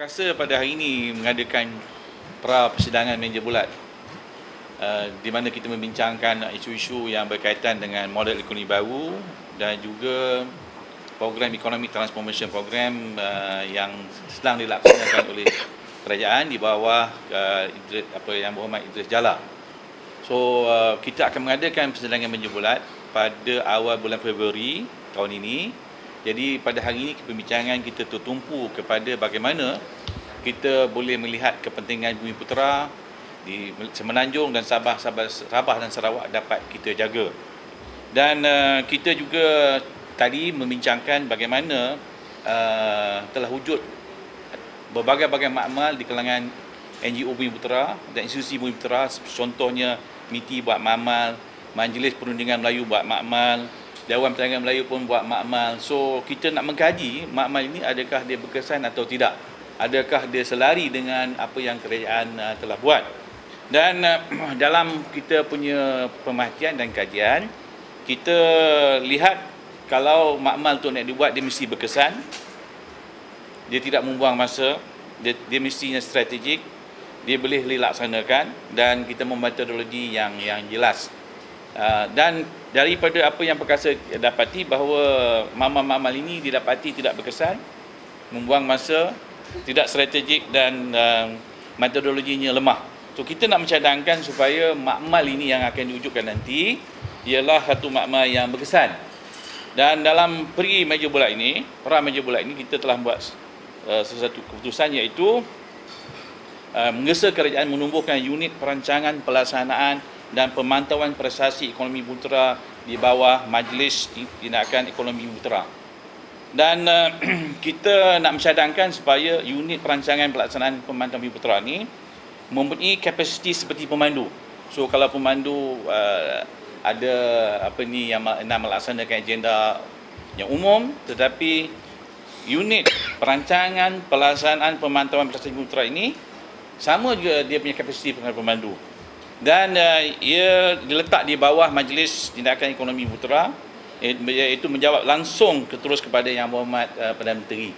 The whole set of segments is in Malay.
Rasa pada hari ini mengadakan pra persidangan meja bulat di mana kita membincangkan isu-isu yang berkaitan dengan model ekonomi baru dan juga program ekonomi transformation program yang sedang dilaksanakan oleh kerajaan di bawah Yang Berhormat Idris Jala. So kita akan mengadakan persidangan meja bulat pada awal bulan Februari tahun ini. Jadi pada hari ini pembincangan kita tertumpu kepada bagaimana kita boleh melihat kepentingan Bumiputera di Semenanjung dan Sabah dan Sarawak dapat kita jaga. Dan kita juga tadi membincangkan bagaimana telah wujud berbagai-bagai makmal di kalangan NGO Bumiputera dan institusi Bumiputera, contohnya MITI buat makmal, Majlis Perundingan Melayu buat makmal, Dewan Perdagangan Melayu pun buat makmal. So kita nak mengkaji makmal ini adakah dia berkesan atau tidak, adakah dia selari dengan apa yang kerajaan telah buat. Dan dalam kita punya pemerhatian dan kajian, kita lihat kalau makmal tu nak dibuat, dia mesti berkesan, dia tidak membuang masa, dia mestinya strategik, dia boleh dilaksanakan dan kita membuat metodologi yang jelas. Dan daripada apa yang perkasa dapati bahawa makmal-makmal ini didapati tidak berkesan, membuang masa, tidak strategik dan metodologinya lemah. So kita nak mencadangkan supaya makmal ini yang akan diwujudkan nanti ialah satu makmal yang berkesan. Dan dalam pra meja bulat ini kita telah buat sesuatu keputusan, iaitu menggesa kerajaan menumbuhkan unit perancangan pelaksanaan dan pemantauan prestasi ekonomi Bumiputera di bawah Majlis Tindakan Ekonomi Bumiputera. Dan kita nak mencadangkan supaya unit perancangan pelaksanaan pemantauan Bumiputera ini mempunyai kapasiti seperti pemandu. So kalau pemandu ada yang nak melaksanakan agenda yang umum, tetapi unit perancangan pelaksanaan pemantauan prestasi Bumiputera ini sama juga dia punya kapasiti pemandu. Dan ia diletak di bawah Majlis Tindakan Ekonomi Bumiputera, iaitu menjawab langsung terus kepada Yang Berhormat Perdana Menteri.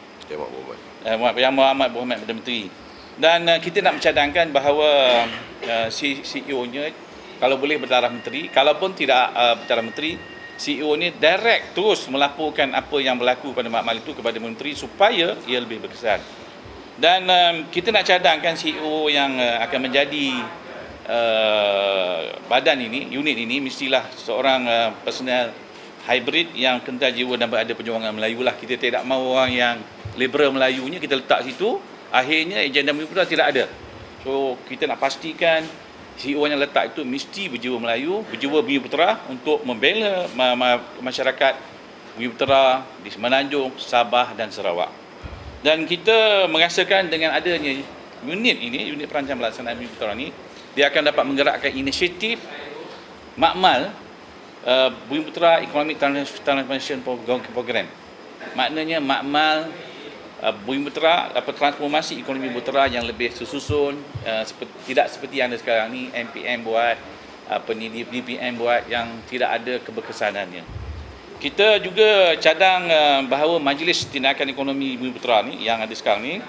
Yang Berhormat Perdana Menteri. Dan kita nak mencadangkan bahawa CEO-nya kalau boleh bertaraf menteri, kalaupun tidak bertaraf menteri, CEO-nya direct terus melaporkan apa yang berlaku pada makmal itu kepada menteri supaya ia lebih berkesan. Dan kita nak cadangkan CEO yang akan menjadi badan ini, unit ini, mestilah seorang personal hybrid yang kental jiwa dan berada perjuangan Melayu lah. Kita tidak mahu orang yang liberal Melayunya kita letak situ, akhirnya agenda Bumiputera tidak ada. So kita nak pastikan CEO yang letak itu mesti berjiwa Melayu, berjiwa Bumiputera untuk membela masyarakat Bumiputera di Semenanjung, Sabah dan Sarawak. Dan kita merasakan dengan adanya unit ini, unit perancangan pelaksanaan Bumiputera ini, dia akan dapat menggerakkan inisiatif makmal Bumiputera Economic Transformation Program. Maknanya makmal Bumiputera, transformasi ekonomi Bumiputera yang lebih tersusun, tidak seperti yang ada sekarang ni, MPM buat, DPM buat yang tidak ada keberkesanannya. Kita juga cadang bahawa Majlis Tindakan Ekonomi Bumiputera ni yang ada sekarang ni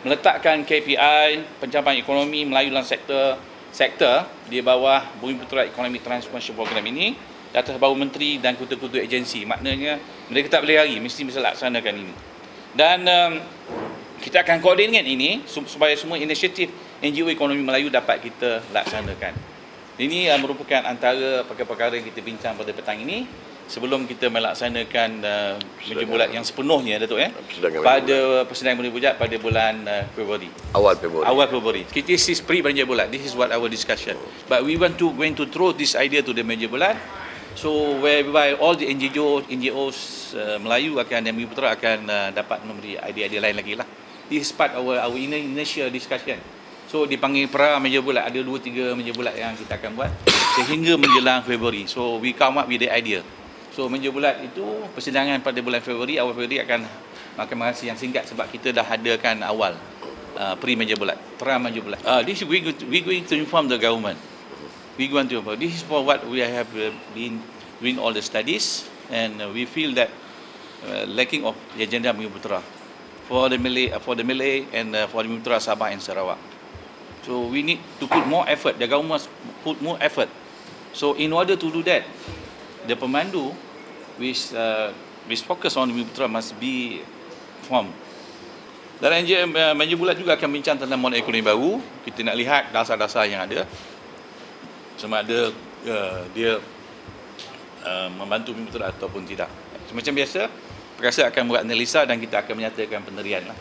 meletakkan KPI pencapaian ekonomi Melayu dalam sektor di bawah Bumiputera Economic Transformation Program ini di atas bawah menteri dan ketua-ketua agensi. Maknanya mereka tak boleh lari, mesti bisa laksanakan ini. Dan kita akan koordinat ini supaya semua inisiatif NGO ekonomi Melayu dapat kita laksanakan. Ini merupakan antara perkara-perkara yang kita bincang pada petang ini sebelum kita melaksanakan meja bulat yang sepenuhnya, Datuk, pada persidangan meja bulat pada bulan Februari. Awal Februari. This is pre-meja bulat. This is what our discussion. But we want to throw this idea to the meja bulat. So whereby all the NGOs Melayu dan Bumiputera akan dapat memberi idea-idea lain lagi lah. This is part our initial discussion. So dipanggil pra meja bulat, ada 2-3 meja bulat yang kita akan buat sehingga menjelang Februari. So we come up with the idea. So meja bulat itu persidangan pada bulan Februari, awal Februari akan makan masa yang singkat sebab kita dah adakan awal pre-meja bulat, pra meja bulat. This we going to inform the government. We going to inform. This is for what we have been doing all the studies, and we feel that lacking of the agenda Bumiputera. for the Malay and for the Mitra Sabah and Sarawak. So we need to put more effort. The government must put more effort. So in order to do that, the pemandu which focus on Mitra must be formed. Dalam meja bulat juga akan bincang tentang model ekonomi baru. Kita nak lihat dasar-dasar yang ada. Sama ada dia membantu Mitra ataupun tidak. Macam biasa, perkasa akan buat analisa dan kita akan menyatakan pendirian lah.